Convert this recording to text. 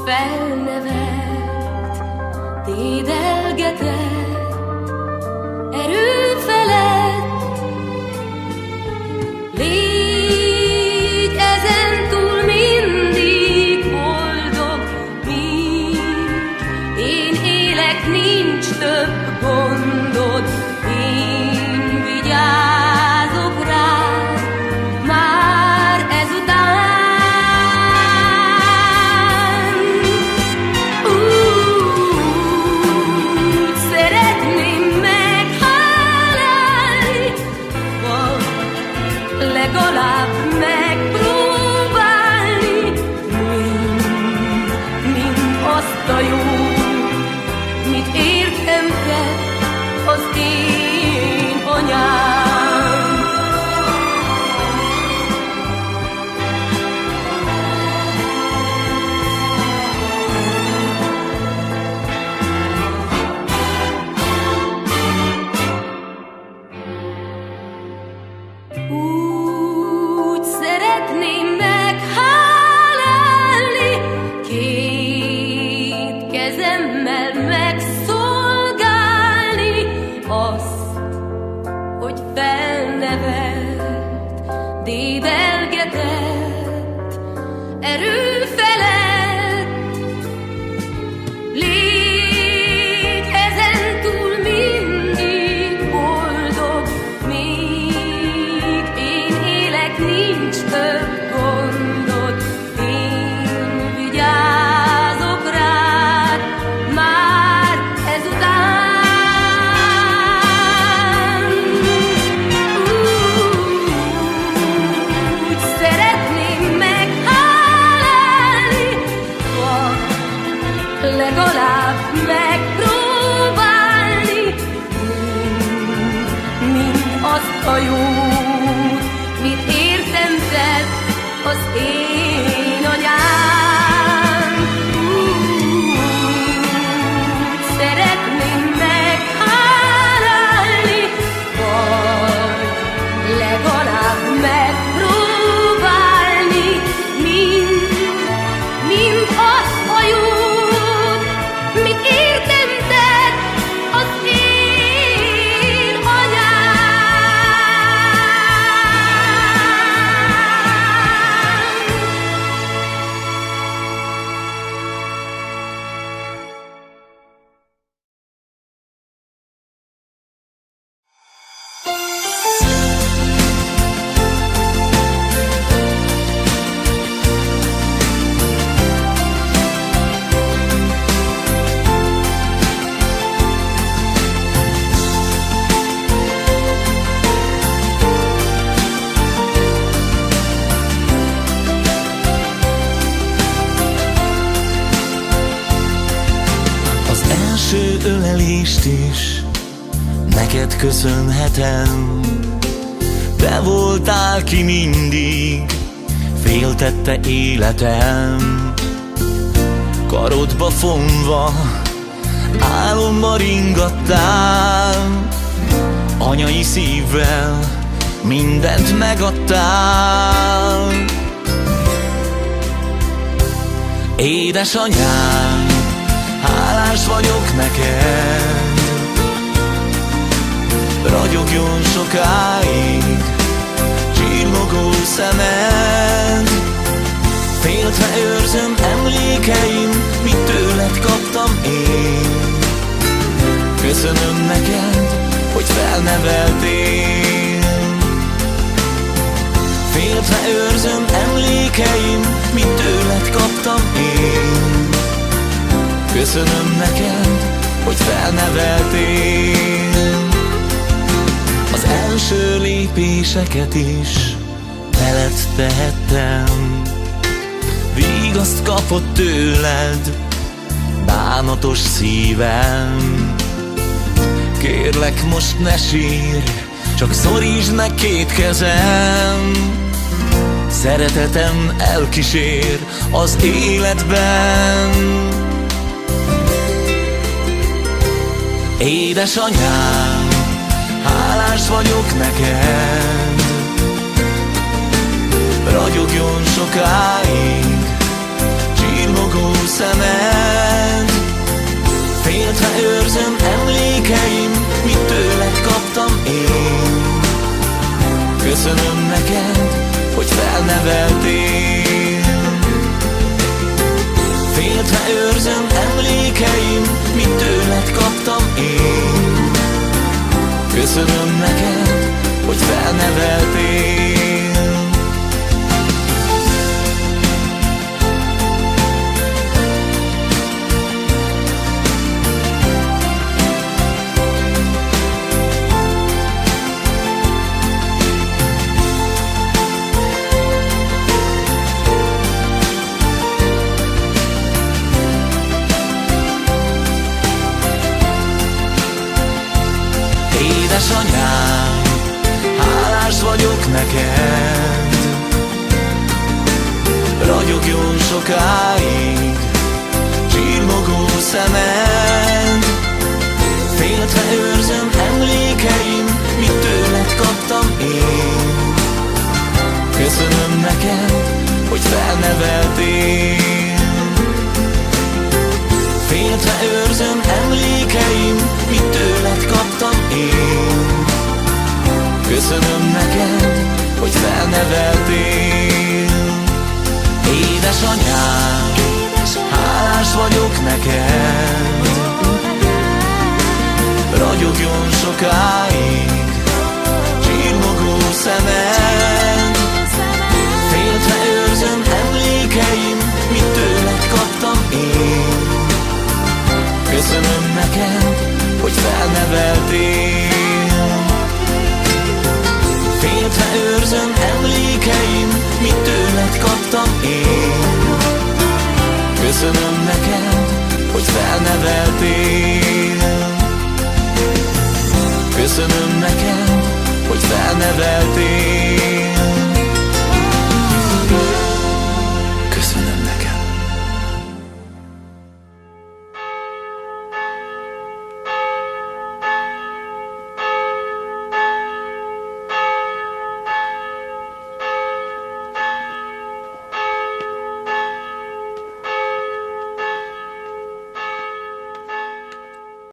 felnevelt, dédelgetett, erő felett. Légy ezentúl mindig boldog, míg én élek, nincs több gondod. Én vigyázok rád már ezután. Úgy szeretném meghálálni, vagy legalább megpróbálni, mind azt a jót, mit értem tett az én anyám. Úgy szeretném meghálálni, két kezemmel megszolgálni azt, hogy felnevelt, dédelgetett, erő felett. Légy ezentúl mindig boldog, míg én élek, nincs több gondod. Én vigyázok rád már ezután. Úgy szeretném meghálálni, vagy legalább megpróbálni, mind azt a jót, mit értem tett az én anyám. Úgy szeretném meghálálni, vagy legalább megpróbálni, mind azt a jót, mit értem tett az én első ölelést is neked köszönhetem. Te voltál, ki mindig féltette életem. Karodba fonva álomba ringattál, anyai szívvel mindent megadtál. Édesanyám, hálás vagyok neked, ragyogjon sokáig csillogó szemed. Féltve őrzöm emlékeim, mit tőled kaptam én. Köszönöm neked, hogy felneveltél. Féltve őrzöm emlékeim, mit tőled kaptam én. Köszönöm neked, hogy felneveltél. Az első lépéseket is veled tehettem. Vigaszt kapott tőled bánatos szívem. Kérlek, most ne sírj, csak szorítsd meg két kezem. Szeretetem elkísér az életben. Édesanyám, hálás vagyok neked, ragyogjon sokáig csillogó szemed. felneveltél. Féltve őrzöm emlékeim, mit tőled kaptam én. Köszönöm neked, hogy felneveltél. Édesanyám, hálás vagyok neked, ragyogjon sokáig csillogó szemed. Féltve őrzöm emlékeim, mit tőled kaptam én. Köszönöm neked, hogy felneveltél. Féltve őrzöm emlékeim, mit tőled kaptam én. Köszönöm neked, hogy felneveltél. Édesanyám, hálás vagyok neked, ragyogjon sokáig csillogó szemed. Féltve őrzöm emlékeim, mit tőled kaptam én. Köszönöm neked, hogy felneveltél. Féltve őrzöm emlékeim, mit tőled kaptam én. Köszönöm neked, hogy felneveltél. Köszönöm neked, hogy felneveltél.